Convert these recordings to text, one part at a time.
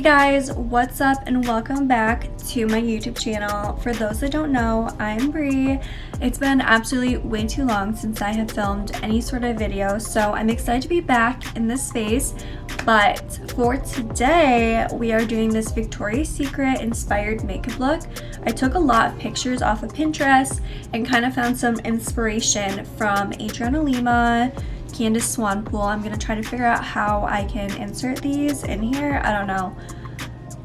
guys, what's up and welcome back to my YouTube channel. For those that don't know, I'm Bri. It's been absolutely way too long since I have filmed any sort of video, so I'm excited to be back in this space. But for today, we are doing this Victoria's Secret inspired makeup look. I took a lot of pictures off of Pinterest and kind of found some inspiration from Adriana Lima, Candace Swanpool. I'm gonna try to figure out how I can insert these in here. I don't know.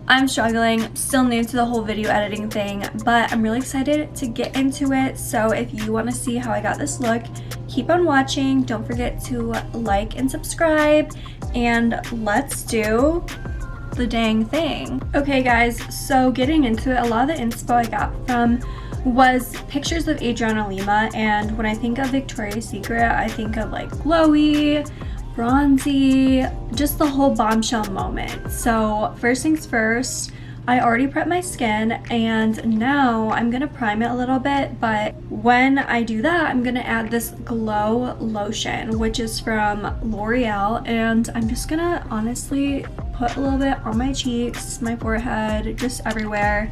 I'm struggling, still new to the whole video editing thing, but I'm really excited to get into it. So if you want to see how I got this look, keep on watching. Don't forget to like and subscribe, and let's do the dang thing. Okay guys, so getting into it, a lot of the inspo I got from was pictures of Adriana Lima, and when I think of Victoria's Secret, I think of like glowy, bronzy, just the whole bombshell moment. So first things first, I already prepped my skin and now I'm gonna prime it a little bit, but when I do that, I'm gonna add this glow lotion, which is from L'Oreal, and I'm just gonna honestly put a little bit on my cheeks, my forehead, just everywhere.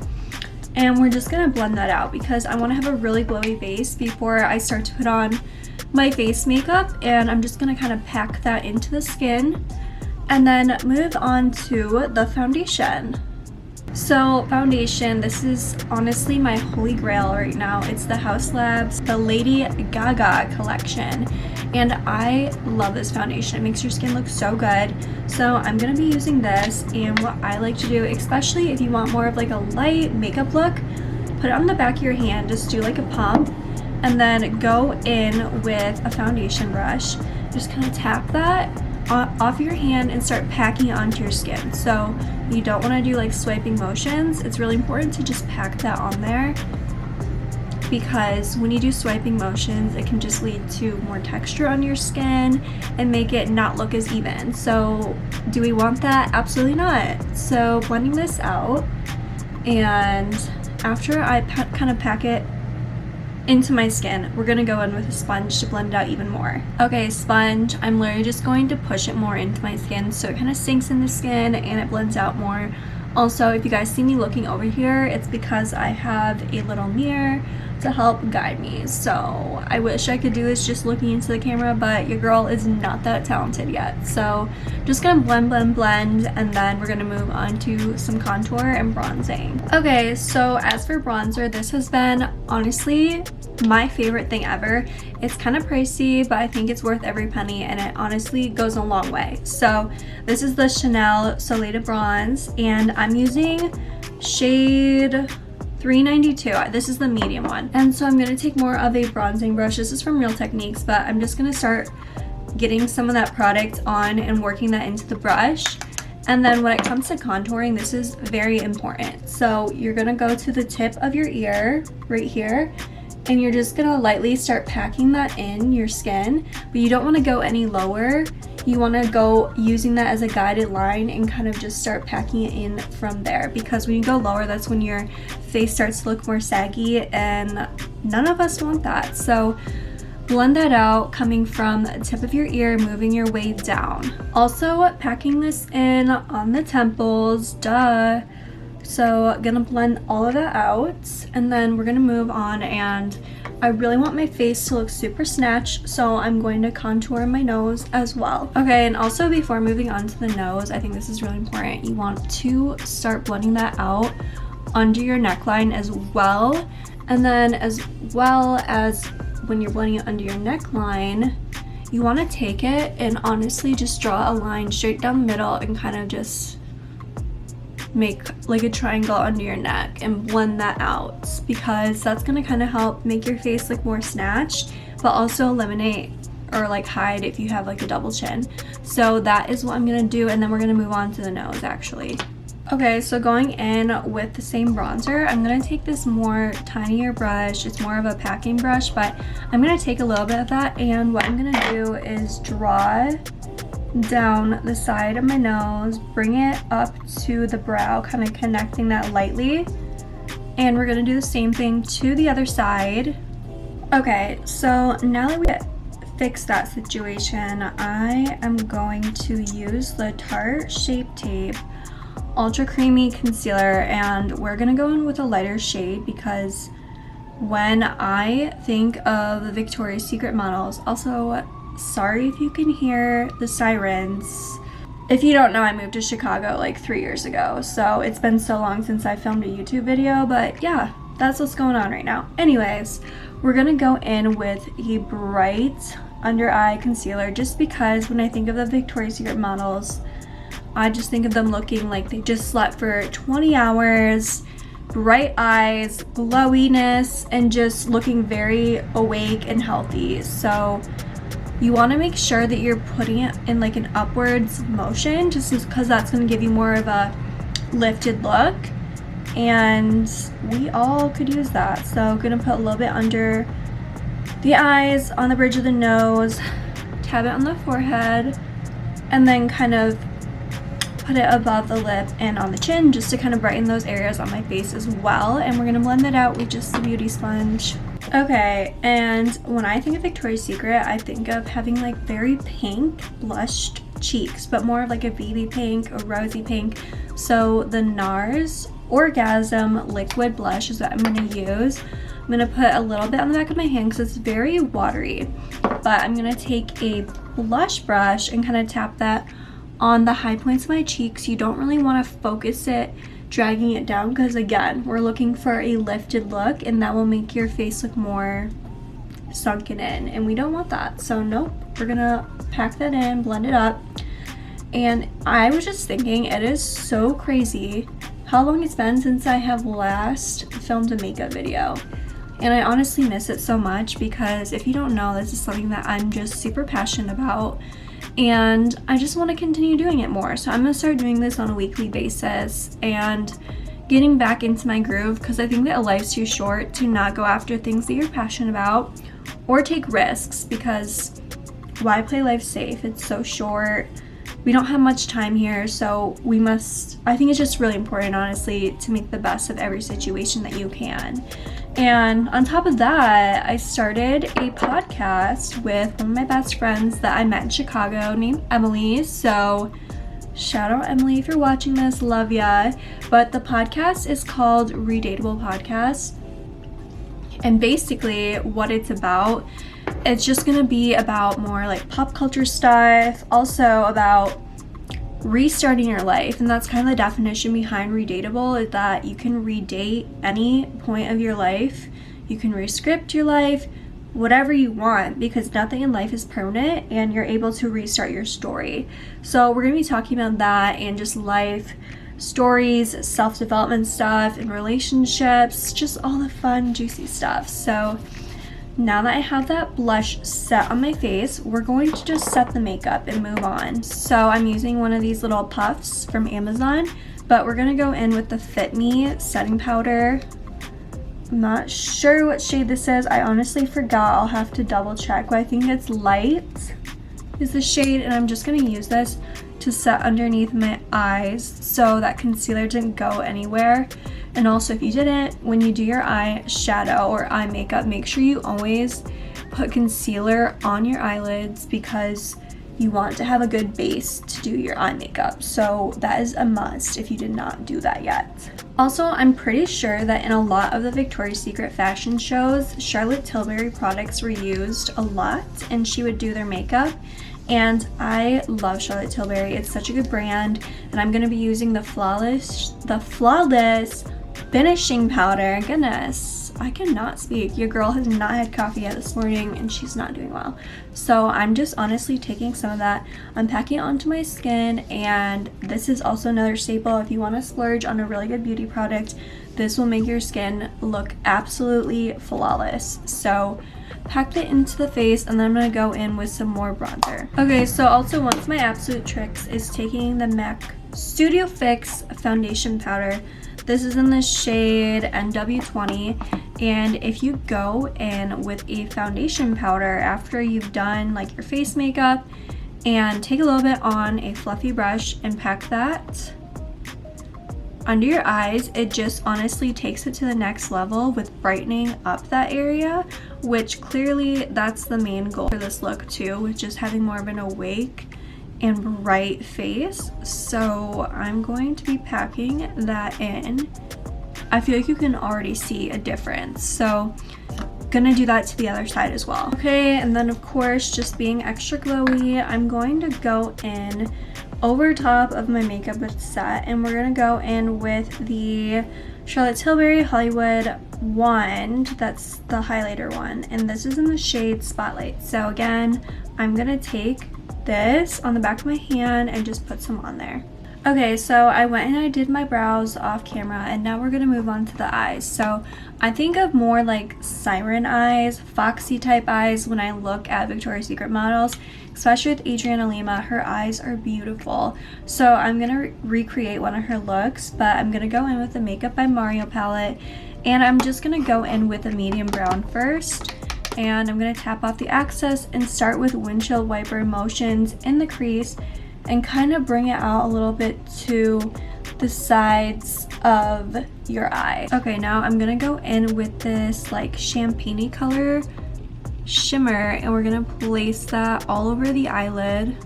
And we're just gonna blend that out because I want to have a really glowy base before I start to put on my face makeup, and I'm just gonna kind of pack that into the skin and then move on to the foundation. So foundation, this is honestly my holy grail right now. It's the Haus Labs, the Lady Gaga collection, and I love this foundation. It makes your skin look so good. So I'm gonna be using this, and what I like to do, especially if you want more of like a light makeup look, put it on the back of your hand, just do like a pump, and then go in with a foundation brush. Just kind of tap that off your hand and start packing it onto your skin. So you don't want to do like swiping motions. It's really important to just pack that on there, because when you do swiping motions, it can just lead to more texture on your skin and make it not look as even. So do we want that? Absolutely not. So blending this out, and after I kind of pack it into my skin, we're gonna go in with a sponge to blend it out even more. Okay, sponge, I'm literally just going to push it more into my skin so it kind of sinks in the skin and it blends out more. Also, if you guys see me looking over here, it's because I have a little mirror to help guide me. So I wish I could do this just looking into the camera, but your girl is not that talented yet. So just gonna blend, and then we're gonna move on to some contour and bronzing. Okay, so as for bronzer, this has been honestly my favorite thing ever. It's kind of pricey, but I think it's worth every penny, and it honestly goes a long way. So this is the Chanel Soleil de Bronze, and I'm using shade 392. This is the medium one. And so I'm going to take more of a bronzing brush. This is from Real Techniques, but I'm just going to start getting some of that product on and working that into the brush. And then when it comes to contouring, this is very important. So you're going to go to the tip of your ear right here, and you're just going to lightly start packing that in your skin, but you don't want to go any lower. You want to go using that as a guided line and kind of just start packing it in from there, because when you go lower, that's when your face starts to look more saggy, and none of us want that. So blend that out coming from the tip of your ear, moving your way down. Also packing this in on the temples, duh. So gonna blend all of that out, and then we're gonna move on, and I really want my face to look super snatched, so I'm going to contour my nose as well. Okay, and also before moving on to the nose, I think this is really important. You want to start blending that out under your neckline as well, and then as well as when you're blending it under your neckline, you want to take it and honestly just draw a line straight down the middle and kind of just make like a triangle under your neck and blend that out, because that's going to kind of help make your face look more snatched, but also eliminate or like hide if you have like a double chin. So that is what I'm going to do, and then we're going to move on to the nose actually. Okay, so going in with the same bronzer, I'm going to take this more tinier brush. It's more of a packing brush, but I'm going to take a little bit of that, and what I'm going to do is draw down the side of my nose, bring it up to the brow, kind of connecting that lightly, and we're going to do the same thing to the other side. Okay, so now that we fixed that situation, I am going to use the Tarte Shape Tape ultra creamy concealer, and we're gonna go in with a lighter shade because when I think of the Victoria's Secret models, also sorry if you can hear the sirens. If you don't know, I moved to Chicago like 3 years ago, so it's been so long since I filmed a YouTube video, but yeah, that's what's going on right now. Anyways, we're gonna go in with a bright under eye concealer just because when I think of the Victoria's Secret models, I just think of them looking like they just slept for 20 hours, bright eyes, glowiness, and just looking very awake and healthy. So you want to make sure that you're putting it in like an upwards motion just because that's going to give you more of a lifted look, and we all could use that. So I'm going to put a little bit under the eyes, on the bridge of the nose, tab it on the forehead, and then kind of put it above the lip and on the chin just to kind of brighten those areas on my face as well. And we're going to blend that out with just the beauty sponge. Okay, and when I think of Victoria's Secret, I think of having like very pink blushed cheeks, but more of like a baby pink, a rosy pink. So the NARS Orgasm liquid blush is what I'm going to use. I'm going to put a little bit on the back of my hand because it's very watery, but I'm going to take a blush brush and kind of tap that on the high points of my cheeks. You don't really want to focus it dragging it down because again, we're looking for a lifted look and that will make your face look more sunken in, and we don't want that. So nope, we're gonna pack that in, blend it up. And I was just thinking, it is so crazy how long it's been since I have last filmed a makeup video, and I honestly miss it so much because if you don't know, this is something that I'm just super passionate about and I just want to continue doing it more. So I'm going to start doing this on a weekly basis and getting back into my groove because I think that life's too short to not go after things that you're passionate about or take risks, because why play life safe? It's so short. We don't have much time here, so we must, I think it's just really important, honestly, to make the best of every situation that you can. And on top of that, I started a podcast with one of my best friends that I met in Chicago named Emily. So shout out Emily if you're watching this, love ya. But the podcast is called Redateable Podcast. And basically what it's about, it's just gonna be about more like pop culture stuff, also about restarting your life. And that's kind of the definition behind Redateable, is that you can redate any point of your life, you can rescript your life, whatever you want, because nothing in life is permanent and you're able to restart your story. So we're gonna be talking about that and just life stories, self-development stuff, and relationships, just all the fun juicy stuff. So now that I have that blush set on my face, we're going to just set the makeup and move on. So I'm using one of these little puffs from Amazon, but we're gonna go in with the Fit Me setting powder. I'm not sure what shade this is. I honestly forgot. I'll have to double check, but I think it's Light is the shade, and I'm just gonna use this to set underneath my eyes so that concealer didn't go anywhere. And also, if you didn't, when you do your eye shadow or eye makeup, make sure you always put concealer on your eyelids because you want to have a good base to do your eye makeup. So that is a must if you did not do that yet. Also, I'm pretty sure that in a lot of the Victoria's Secret fashion shows, Charlotte Tilbury products were used a lot and she would do their makeup. And I love Charlotte Tilbury. It's such a good brand. And I'm gonna be using the Flawless finishing powder. Goodness, I cannot speak. Your girl has not had coffee yet this morning and she's not doing well. So I'm just honestly taking some of that, I'm packing it onto my skin, and this is also another staple. If you want to splurge on a really good beauty product, this will make your skin look absolutely flawless. So packed it into the face, and then I'm going to go in with some more bronzer. Okay, so also one of my absolute tricks is taking the MAC Studio Fix foundation powder. This is in the shade NW20, and if you go in with a foundation powder after you've done like your face makeup and take a little bit on a fluffy brush and pack that under your eyes, it just honestly takes it to the next level with brightening up that area, which clearly that's the main goal for this look too, which is having more of an awake and bright face, so I'm going to be packing that in. I feel like you can already see a difference, so gonna do that to the other side as well. Okay, and then of course, just being extra glowy, I'm going to go in over top of my makeup set, and we're gonna go in with the Charlotte Tilbury Hollywood wand. That's the highlighter one, and this is in the shade Spotlight. So again, I'm gonna take this on the back of my hand and just put some on there. Okay, so I went and I did my brows off camera, and now we're gonna move on to the eyes. So I think of more like siren eyes, foxy type eyes when I look at Victoria's Secret models, especially with Adriana Lima. Her eyes are beautiful. So I'm gonna recreate one of her looks, but I'm gonna go in with the Makeup by Mario palette, and I'm just gonna go in with a medium brown first. And I'm gonna tap off the excess and start with windshield wiper motions in the crease and kind of bring it out a little bit to the sides of your eye. Okay, now I'm gonna go in with this like champagne-y color shimmer, and we're gonna place that all over the eyelid.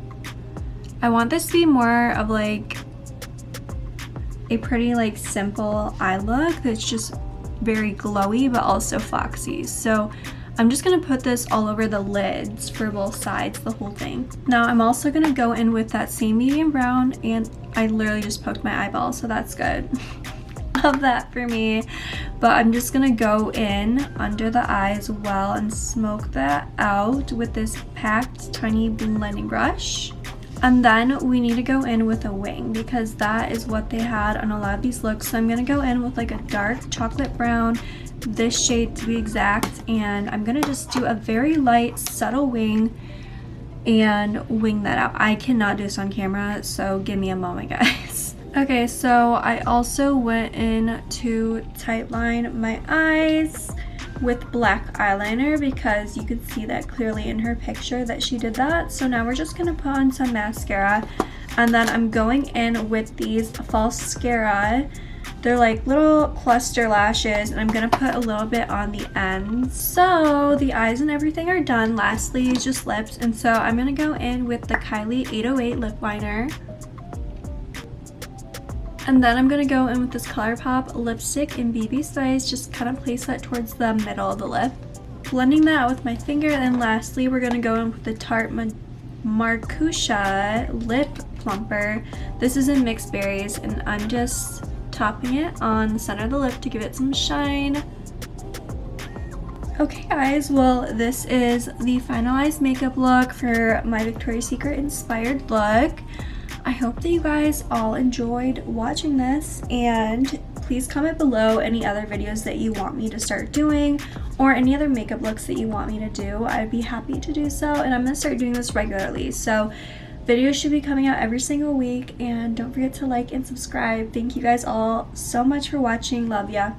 I want this to be more of like a pretty like simple eye look that's just very glowy but also foxy. So I'm just gonna put this all over the lids for both sides, the whole thing. Now I'm also gonna go in with that same medium brown, and I literally just poked my eyeball, so that's good. Love that for me. But I'm just gonna go in under the eye as well and smoke that out with this packed tiny blending brush. And then we need to go in with a wing, because that is what they had on a lot of these looks. So I'm gonna go in with like a dark chocolate brown, this shade to be exact, and I'm gonna just do a very light subtle wing and wing that out. I cannot do this on camera, so give me a moment, guys. Okay, so I also went in to tightline my eyes with black eyeliner, because you could see that clearly in her picture that she did that. So now we're just gonna put on some mascara, and then I'm going in with these falscara. They're like little cluster lashes, and I'm gonna put a little bit on the ends. So the eyes and everything are done. Lastly is just lips, and so I'm gonna go in with the Kylie 808 lip liner. And then I'm gonna go in with this ColourPop lipstick in BB size, just kind of place that towards the middle of the lip. Blending that out with my finger, and then lastly we're gonna go in with the Tarte Marcusha lip plumper. This is in Mixed Berries, and I'm just topping it on the center of the lip to give it some shine. Okay guys, well this is the finalized makeup look for my Victoria's Secret inspired look. I hope that you guys all enjoyed watching this, and please comment below any other videos that you want me to start doing, or any other makeup looks that you want me to do. I'd be happy to do so, and I'm gonna start doing this regularly. So videos should be coming out every single week, and don't forget to like and subscribe. Thank you guys all so much for watching. Love ya.